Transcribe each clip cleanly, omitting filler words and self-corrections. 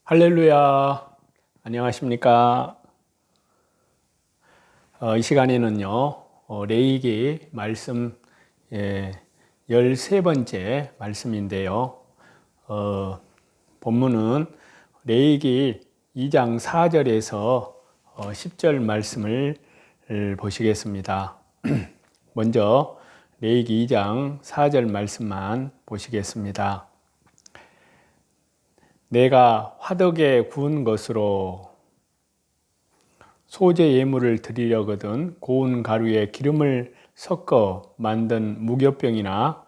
할렐루야. 안녕하십니까? 이 시간에는요, 레위기 말씀 13번째 말씀인데요. 본문은 레위기 2장 4절에서 10절 말씀을 보시겠습니다. 먼저 레위기 2장 4절 말씀만 보시겠습니다. 내가 화덕에 구운 것으로 소제 예물을 드리려거든 고운 가루에 기름을 섞어 만든 무교병이나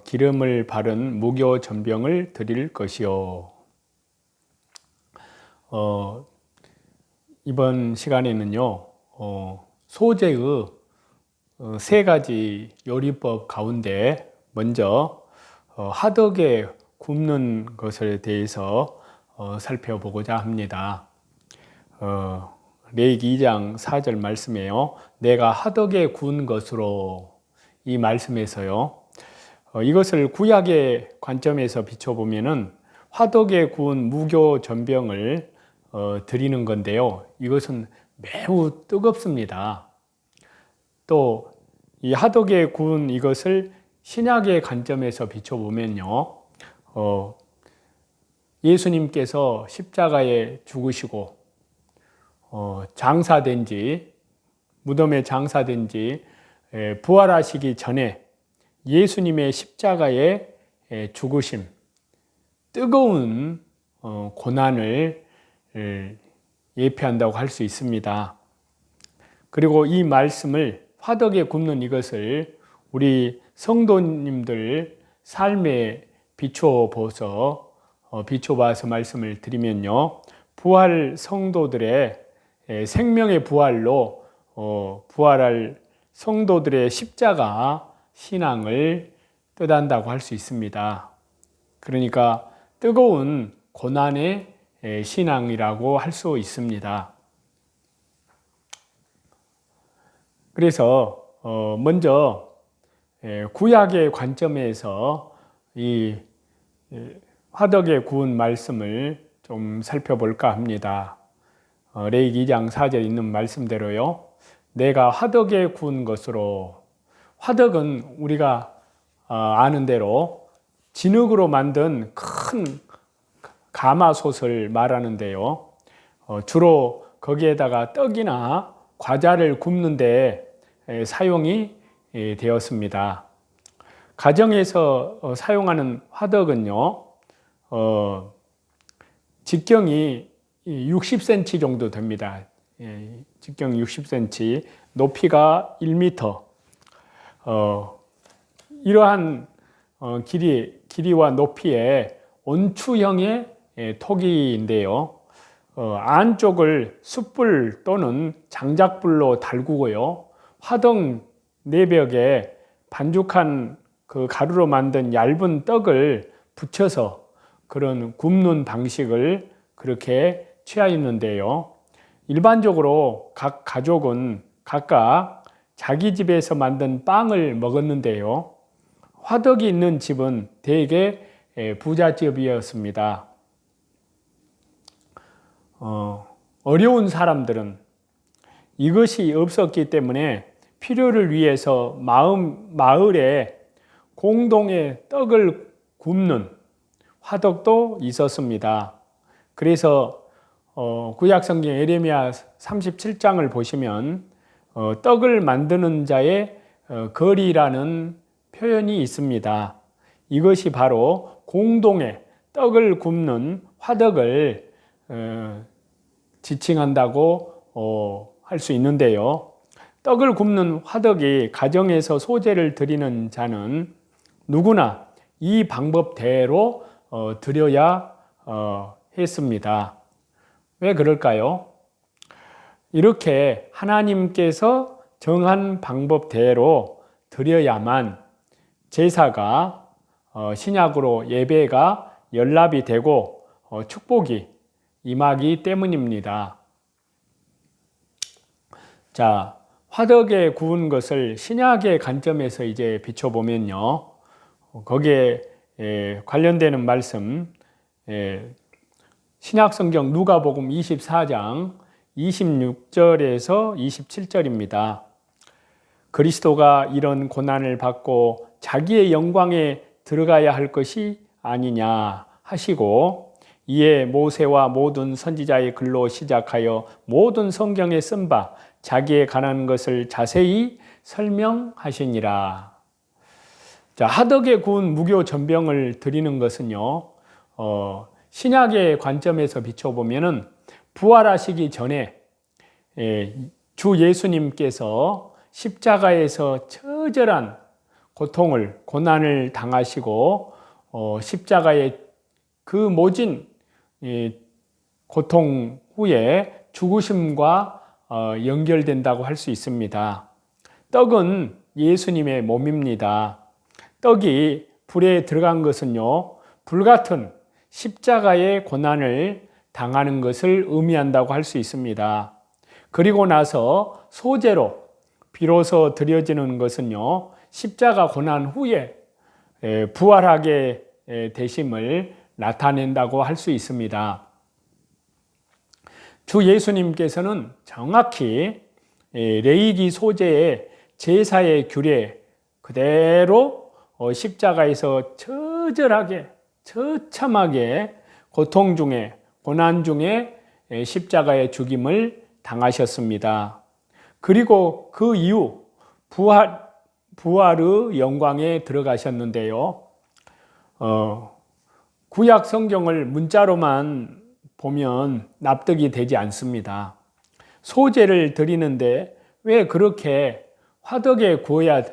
기름을 바른 무교 전병을 드릴 것이요. 이번 시간에는요, 소제의 세 가지 요리법 가운데 먼저 화덕에 굽는 것에 대해서 살펴보고자 합니다. 레위기 2장 4절 말씀에요. 내가 화덕에 구운 것으로, 이 말씀에서요. 이것을 구약의 관점에서 비춰보면은 화덕에 구운 무교 전병을 드리는 건데요. 이것은 매우 뜨겁습니다. 또 이 화덕에 구운 이것을 신약의 관점에서 비춰보면요. 예수님께서 십자가에 죽으시고 장사된 지, 무덤에 장사된 지 부활하시기 전에 예수님의 십자가의 죽으심, 뜨거운 고난을 예표한다고 할 수 있습니다. 그리고 이 말씀을 화덕에 굽는 이것을 우리 성도님들 삶에 비춰봐서 말씀을 드리면요. 부활 성도들의 생명의 부활로 부활할 성도들의 십자가 신앙을 뜻한다고 할 수 있습니다. 그러니까 뜨거운 고난의 신앙이라고 할 수 있습니다. 그래서 먼저 구약의 관점에서 이 화덕에 구운 말씀을 좀 살펴볼까 합니다. 레위기 2장 4절에 있는 말씀대로요. 내가 화덕에 구운 것으로, 화덕은 우리가 아는 대로 진흙으로 만든 큰 가마솥을 말하는데요. 주로 거기에다가 떡이나 과자를 굽는 데 사용이 되었습니다. 가정에서 사용하는 화덕은요, 직경이 60cm 정도 됩니다. 직경이 60cm, 높이가 1m. 이러한 길이와 높이의 온추형의 토기인데요. 안쪽을 숯불 또는 장작불로 달구고요. 화덕 내벽에 반죽한 그 가루로 만든 얇은 떡을 붙여서 그런 굽는 방식을 그렇게 취하였는데요. 일반적으로 각 가족은 각각 자기 집에서 만든 빵을 먹었는데요. 화덕이 있는 집은 대개 부잣집이었습니다. 어려운 사람들은 이것이 없었기 때문에 필요를 위해서 마을에 공동의 떡을 굽는 화덕도 있었습니다. 그래서 구약성경 에레미야 37장을 보시면 떡을 만드는 자의 거리라는 표현이 있습니다. 이것이 바로 공동의 떡을 굽는 화덕을 지칭한다고 할 수 있는데요. 떡을 굽는 화덕이 가정에서 소제를 드리는 자는 누구나 이 방법대로 드려야 했습니다. 왜 그럴까요? 이렇게 하나님께서 정한 방법대로 드려야만 제사가 신약으로 예배가 연납이 되고 축복이 임하기 때문입니다. 자, 화덕에 구운 것을 신약의 관점에서 이제 비춰보면요. 거기에 관련되는 말씀 신약성경 누가복음 24장 26절에서 27절입니다. 그리스도가 이런 고난을 받고 자기의 영광에 들어가야 할 것이 아니냐 하시고, 이에 모세와 모든 선지자의 글로 시작하여 모든 성경에 쓴 바 자기에 관한 것을 자세히 설명하시니라. 자, 하덕에 구운 무교 전병을 드리는 것은요, 신약의 관점에서 비춰보면은 부활하시기 전에 주 예수님께서 십자가에서 처절한 고난을 당하시고 십자가의 그 모진 고통 후에 죽으심과 연결된다고 할 수 있습니다. 떡은 예수님의 몸입니다. 떡이 불에 들어간 것은요, 불같은 십자가의 고난을 당하는 것을 의미한다고 할 수 있습니다. 그리고 나서 소제로 비로소 드려지는 것은요, 십자가 고난 후에 부활하게 되심을 나타낸다고 할 수 있습니다. 주 예수님께서는 정확히 레위기 소제의 제사의 규례 그대로 십자가에서 처절하게 처참하게 고통 중에 고난 중에 십자가의 죽임을 당하셨습니다. 그리고 그 이후 부활의 영광에 들어가셨는데요. 구약 성경을 문자로만 보면 납득이 되지 않습니다. 소제를 드리는데 왜 그렇게 화덕에 구워야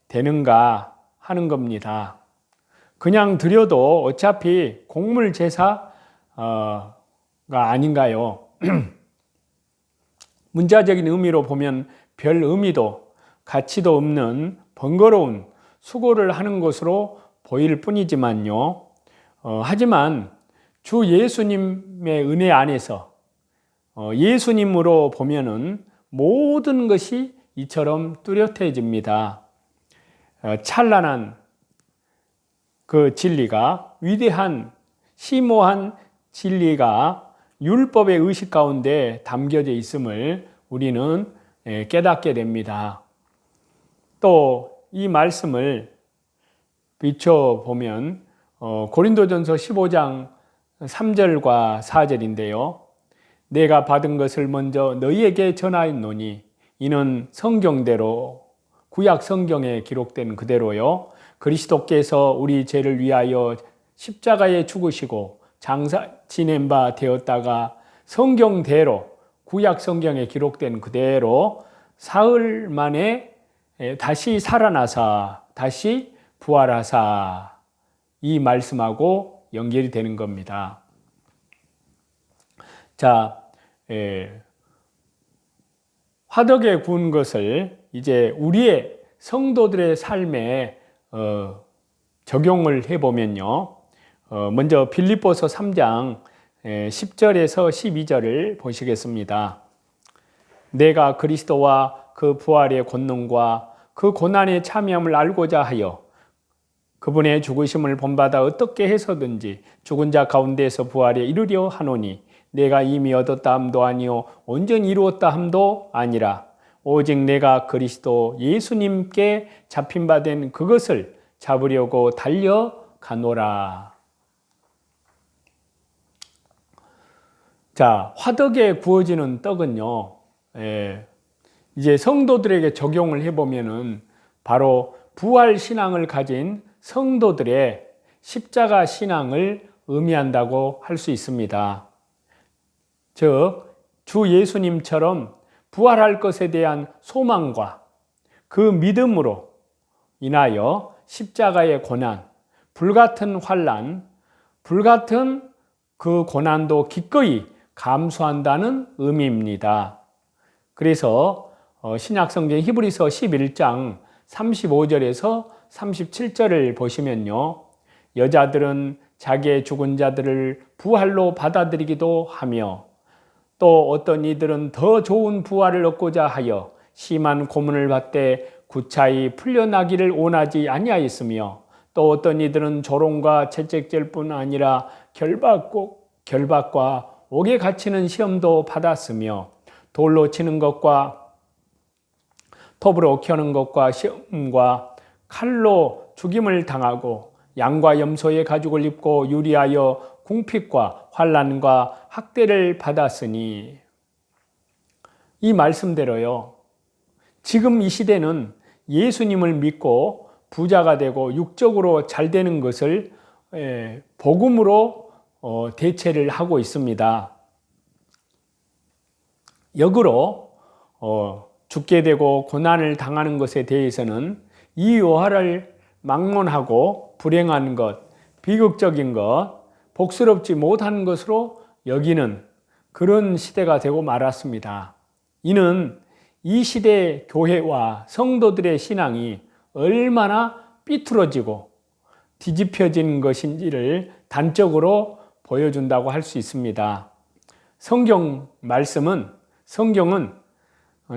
되는가 하는 겁니다. 그냥 드려도 어차피 곡물 제사가 아닌가요? 문자적인 의미로 보면 별 의미도 가치도 없는 번거로운 수고를 하는 것으로 보일 뿐이지만요. 하지만 주 예수님의 은혜 안에서 예수님으로 보면은 모든 것이 이처럼 뚜렷해집니다. 찬란한 그 진리가, 위대한 심오한 진리가 율법의 의식 가운데 담겨져 있음을 우리는 깨닫게 됩니다. 또 이 말씀을 비춰보면 고린도전서 15장 3절과 4절인데요. 내가 받은 것을 먼저 너희에게 전하였노니 이는 성경대로, 구약 성경에 기록된 그대로요, 그리스도께서 우리 죄를 위하여 십자가에 죽으시고 장사 지낸 바 되었다가 성경대로, 구약 성경에 기록된 그대로 사흘 만에 다시 살아나사 다시 부활하사, 이 말씀하고 연결이 되는 겁니다. 자, 화덕에 구운 것을 이제 우리의 성도들의 삶에 적용을 해보면요. 먼저 빌립보서 3장 10절에서 12절을 보시겠습니다. 내가 그리스도와 그 부활의 권능과 그 고난의 참여함을 알고자 하여 그분의 죽으심을 본받아 어떻게 해서든지 죽은 자 가운데서 부활에 이르려 하노니 내가 이미 얻었다 함도 아니요 온전히 이루었다 함도 아니라 오직 내가 그리스도 예수님께 잡힌 바 된 그것을 잡으려고 달려가노라. 자, 화덕에 구워지는 떡은요, 이제 성도들에게 적용을 해보면은 바로 부활 신앙을 가진 성도들의 십자가 신앙을 의미한다고 할 수 있습니다. 즉, 주 예수님처럼 부활할 것에 대한 소망과 그 믿음으로 인하여 십자가의 고난, 불같은 환난, 불같은 그 고난도 기꺼이 감수한다는 의미입니다. 그래서 신약성경 히브리서 11장 35절에서 37절을 보시면요, 여자들은 자기의 죽은 자들을 부활로 받아들이기도 하며 또 어떤 이들은 더 좋은 부활을 얻고자 하여 심한 고문을 받되 구차히 풀려나기를 원하지 아니하였으며 또 어떤 이들은 조롱과 채찍질뿐 아니라 결박고 결박과 옥에 갇히는 시험도 받았으며 돌로 치는 것과 톱으로 켜는 것과 시험과 칼로 죽임을 당하고 양과 염소의 가죽을 입고 유리하여 궁핍과 환난과 학대를 받았으니, 이 말씀대로요, 지금 이 시대는 예수님을 믿고 부자가 되고 육적으로 잘 되는 것을 복음으로 대체를 하고 있습니다. 역으로 죽게 되고 고난을 당하는 것에 대해서는 이 요하를 막론하고 불행한 것, 비극적인 것, 복스럽지 못한 것으로 여기는 그런 시대가 되고 말았습니다. 이는 이 시대 교회와 성도들의 신앙이 얼마나 삐뚤어지고 뒤집혀진 것인지를 단적으로 보여준다고 할 수 있습니다. 성경은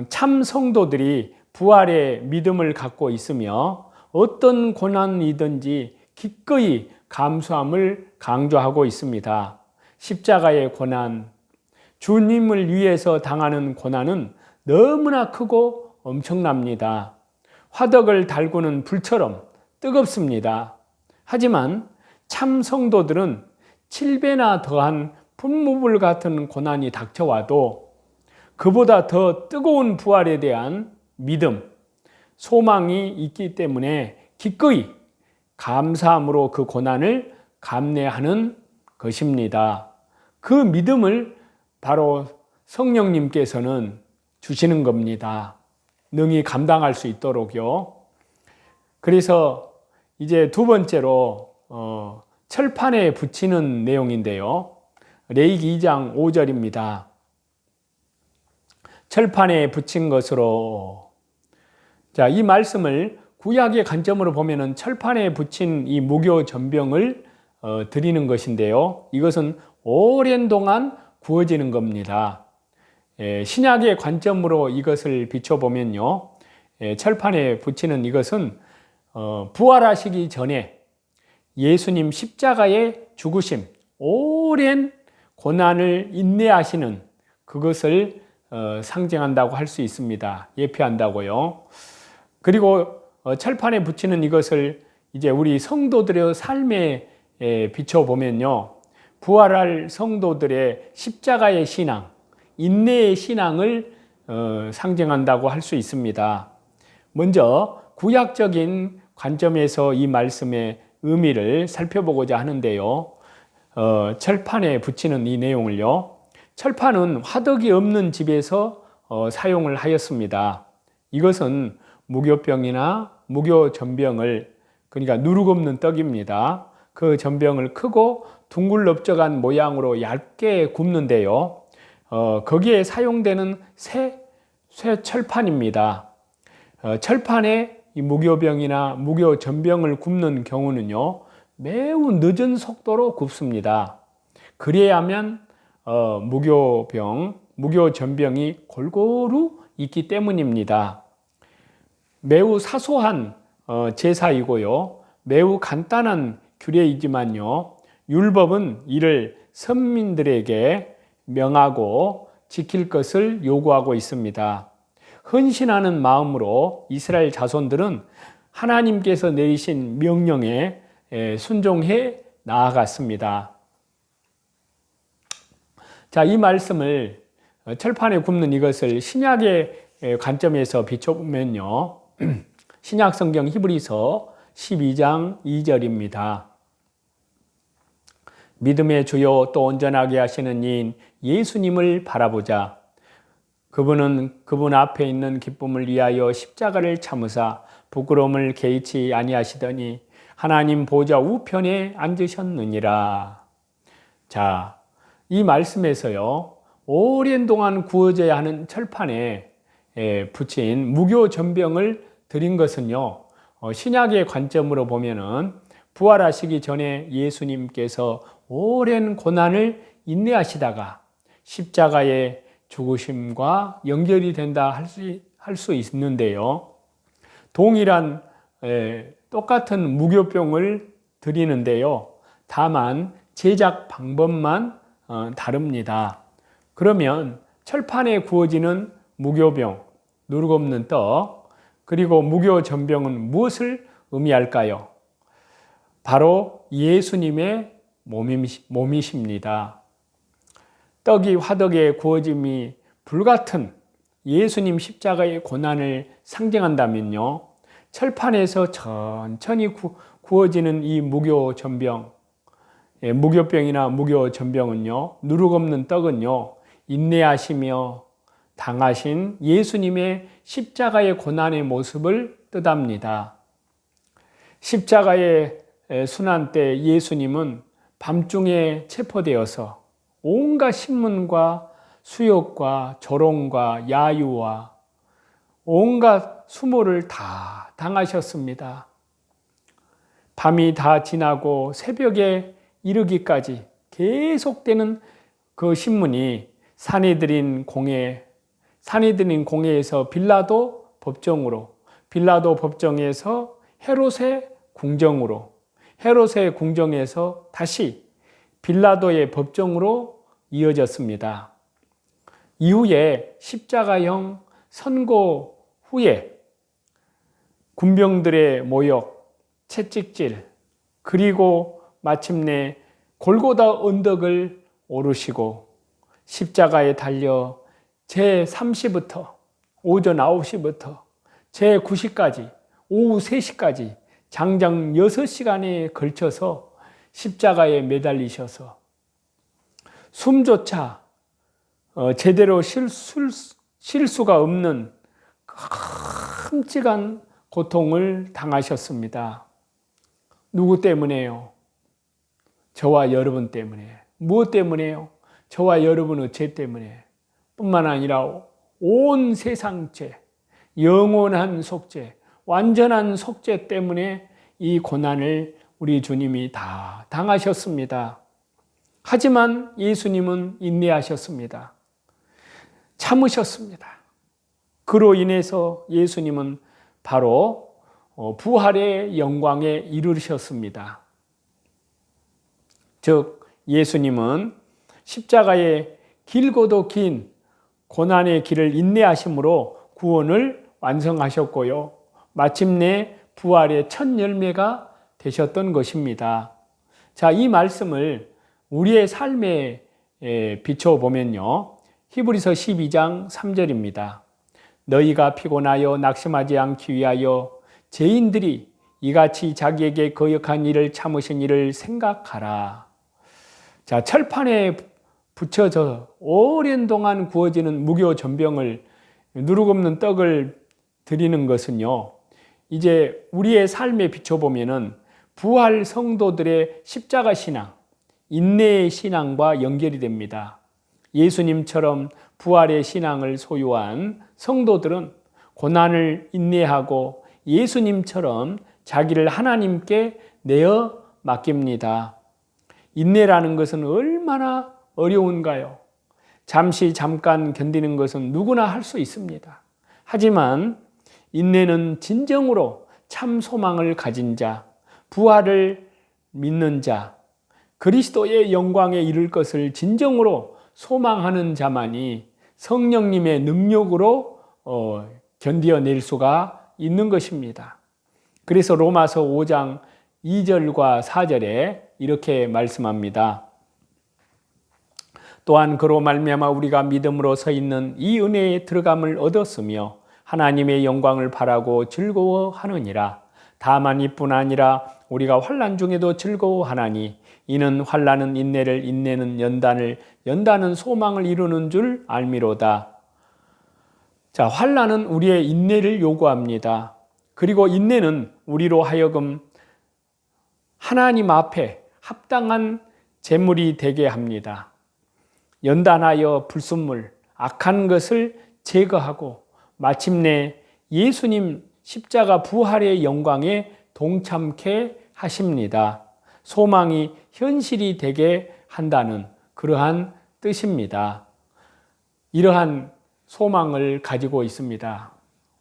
참 성도들이 부활의 믿음을 갖고 있으며 어떤 고난이든지 기꺼이 감수함을 강조하고 있습니다. 십자가의 고난, 주님을 위해서 당하는 고난은 너무나 크고 엄청납니다. 화덕을 달구는 불처럼 뜨겁습니다. 하지만 참 성도들은 7배나 더한 분무불 같은 고난이 닥쳐와도 그보다 더 뜨거운 부활에 대한 믿음, 소망이 있기 때문에 기꺼이 감사함으로 그 고난을 감내하는 것입니다. 그 믿음을 바로 성령님께서는 주시는 겁니다. 능히 감당할 수 있도록요. 그래서 이제 두 번째로 철판에 붙이는 내용인데요. 레위기 2장 5절입니다. 철판에 붙인 것으로, 자, 이 말씀을 구약의 관점으로 보면은 철판에 붙인 이 무교 전병을 드리는 것인데요. 이것은 오랜 동안 구워지는 겁니다. 신약의 관점으로 이것을 비춰보면요, 철판에 붙이는 이것은 부활하시기 전에 예수님 십자가의 죽으심, 오랜 고난을 인내하시는 그것을 상징한다고 할 수 있습니다. 예표한다고요. 그리고 철판에 붙이는 이것을 이제 우리 성도들의 삶에 비춰보면요, 부활할 성도들의 십자가의 신앙, 인내의 신앙을 상징한다고 할 수 있습니다. 먼저 구약적인 관점에서 이 말씀의 의미를 살펴보고자 하는데요. 철판에 붙이는 이 내용을요, 철판은 화덕이 없는 집에서 사용을 하였습니다. 이것은 무교병이나 무교전병을, 그러니까 누룩 없는 떡입니다. 그 전병을 크고 둥글넓적한 모양으로 얇게 굽는데요. 거기에 사용되는 새 철판입니다. 철판에 이 무교병이나 무교전병을 굽는 경우는요, 매우 늦은 속도로 굽습니다. 그래야만 무교전병이 골고루 있기 때문입니다. 매우 사소한 제사이고요, 매우 간단한 규례이지만요, 율법은 이를 선민들에게 명하고 지킬 것을 요구하고 있습니다. 헌신하는 마음으로 이스라엘 자손들은 하나님께서 내리신 명령에 순종해 나아갔습니다. 자, 이 말씀을 철판에 굽는 이것을 신약의 관점에서 비춰보면요, 신약 성경 히브리서 12장 2절입니다. 믿음의 주요 또 온전하게 하시는 이인 예수님을 바라보자. 그분은 그분 앞에 있는 기쁨을 위하여 십자가를 참으사 부끄러움을 개의치 아니하시더니 하나님 보좌 우편에 앉으셨느니라. 자, 이 말씀에서요, 오랜 동안 구워져야 하는 철판에 붙인 무교전병을 드린 것은요, 신약의 관점으로 보면은 부활하시기 전에 예수님께서 오랜 고난을 인내하시다가 십자가의 죽으심과 연결이 된다 할 수 있는데요. 동일한 똑같은 무교병을 드리는데요. 다만 제작 방법만 다릅니다. 그러면 철판에 구워지는 무교병, 누룩 없는 떡, 그리고 무교전병은 무엇을 의미할까요? 바로 예수님의 몸이십니다. 떡이 화덕에 구워짐이 불같은 예수님 십자가의 고난을 상징한다면요, 철판에서 천천히 구워지는 이 무교전병, 무교병이나 무교전병은요, 누룩 없는 떡은요, 인내하시며 당하신 예수님의 십자가의 고난의 모습을 뜻합니다. 십자가의 순환 때 예수님은 밤중에 체포되어서 온갖 신문과 수욕과 조롱과 야유와 온갖 수모를 다 당하셨습니다. 밤이 다 지나고 새벽에 이르기까지 계속되는 그 신문이 사내들인 공회에서 빌라도 법정으로, 빌라도 법정에서 헤롯의 궁정으로, 헤롯의 궁정에서 다시 빌라도의 법정으로 이어졌습니다. 이후에 십자가형 선고 후에 군병들의 모욕, 채찍질, 그리고 마침내 골고다 언덕을 오르시고 십자가에 달려 제3시부터 오전 9시부터 제9시까지 오후 3시까지 장장 6시간에 걸쳐서 십자가에 매달리셔서 숨조차 제대로 쉴 수가 없는 끔찍한 고통을 당하셨습니다. 누구 때문에요? 저와 여러분 때문에. 무엇 때문에요? 저와 여러분의 죄 때문에. 뿐만 아니라 온 세상 죄, 영원한 속죄, 완전한 속죄 때문에 이 고난을 우리 주님이 다 당하셨습니다. 하지만 예수님은 인내하셨습니다. 참으셨습니다. 그로 인해서 예수님은 바로 부활의 영광에 이르셨습니다. 즉 예수님은 십자가의 길고도 긴 고난의 길을 인내하심으로 구원을 완성하셨고요. 마침내 부활의 첫 열매가 되셨던 것입니다. 자, 이 말씀을 우리의 삶에 비춰보면요. 히브리서 12장 3절입니다. 너희가 피곤하여 낙심하지 않기 위하여 죄인들이 이같이 자기에게 거역한 일을 참으신 일을 생각하라. 자, 철판에 붙여져 오랜 동안 구워지는 무교전병을, 누룩 없는 떡을 드리는 것은요, 이제 우리의 삶에 비춰보면은 부활 성도들의 십자가 신앙, 인내의 신앙과 연결이 됩니다. 예수님처럼 부활의 신앙을 소유한 성도들은 고난을 인내하고 예수님처럼 자기를 하나님께 내어 맡깁니다. 인내라는 것은 얼마나 어려운가요? 잠깐 견디는 것은 누구나 할 수 있습니다. 하지만 인내는 진정으로 참 소망을 가진 자, 부활을 믿는 자, 그리스도의 영광에 이를 것을 진정으로 소망하는 자만이 성령님의 능력으로 견뎌낼 수가 있는 것입니다. 그래서 로마서 5장 2절과 4절에 이렇게 말씀합니다. 또한 그로 말미암아 우리가 믿음으로 서 있는 이 은혜에 들어감을 얻었으며 하나님의 영광을 바라고 즐거워하느니라. 다만 이뿐 아니라 우리가 환난 중에도 즐거워하나니 이는 환난은 인내를, 인내는 연단을, 연단은 소망을 이루는 줄 알미로다. 자, 환난은 우리의 인내를 요구합니다. 그리고 인내는 우리로 하여금 하나님 앞에 합당한 제물이 되게 합니다. 연단하여 불순물, 악한 것을 제거하고 마침내 예수님 십자가 부활의 영광에 동참케 하십니다. 소망이 현실이 되게 한다는 그러한 뜻입니다. 이러한 소망을 가지고 있습니다.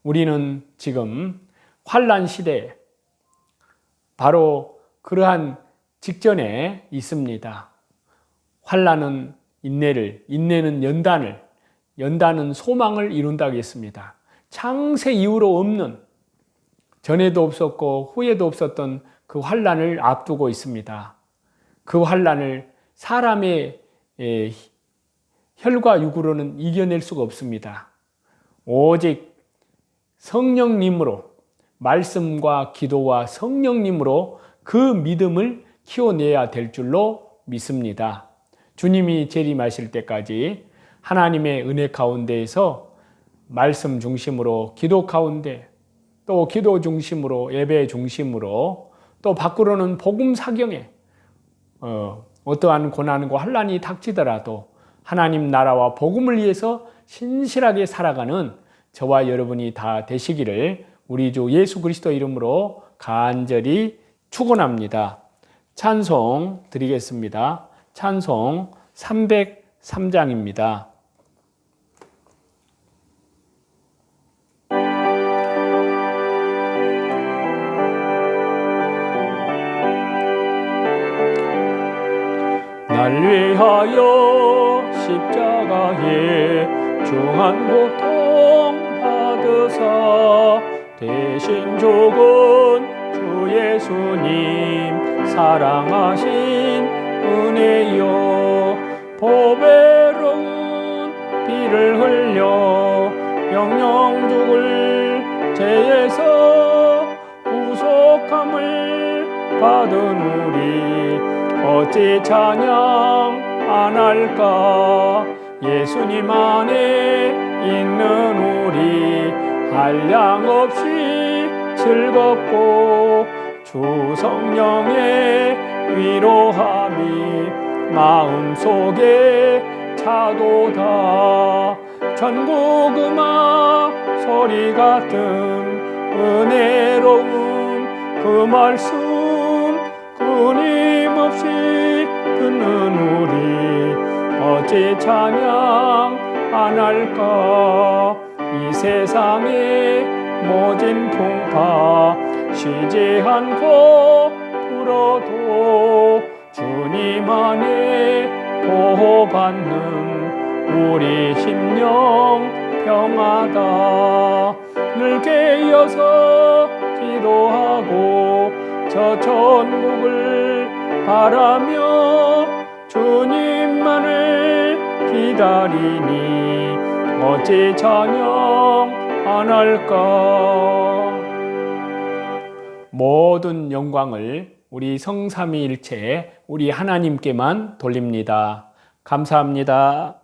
우리는 지금 환난 시대에 바로 그러한 직전에 있습니다. 환난은 인내는 연단은 소망을 이룬다고 했습니다. 창세 이후로 없는, 전에도 없었고 후에도 없었던 그 환난을 앞두고 있습니다. 그 환난을 사람의 혈과 육으로는 이겨낼 수가 없습니다. 오직 성령님으로, 말씀과 기도와 성령님으로 그 믿음을 키워내야 될 줄로 믿습니다. 주님이 재림하실 때까지 하나님의 은혜 가운데에서 말씀 중심으로, 기도 가운데, 또 기도 중심으로, 예배 중심으로, 또 밖으로는 복음 사경에 어떠한 고난과 환난이 닥치더라도 하나님 나라와 복음을 위해서 신실하게 살아가는 저와 여러분이 다 되시기를 우리 주 예수 그리스도 이름으로 간절히 축원합니다. 찬송 드리겠습니다. 찬송 303장입니다. 날 위하여 십자가에 중한 고통 받으사 대신 죽은 주 예수님 사랑하신 은혜여, 보배로운 피를 흘려 영영 죽을 죄에서 구속함을 받은 우리 어찌 찬양 안 할까. 예수님 안에 있는 우리 한량없이 즐겁고 주 성령의 위로함이 마음속에 차도다. 전국 음악 소리 같은 은혜로운 그 말씀 끊임없이 듣는 우리 어찌 찬양 안 할까. 이 세상의 모진 풍파 쉬지 않고 불어도 주님 안에 보호받는 우리 심령 평하다. 늘 깨어서 기도하고 저 천국을 바라며 주님만을 기다리니 어찌 찬양 안 할까. 모든 영광을 우리 성삼위일체 우리 하나님께만 돌립니다. 감사합니다.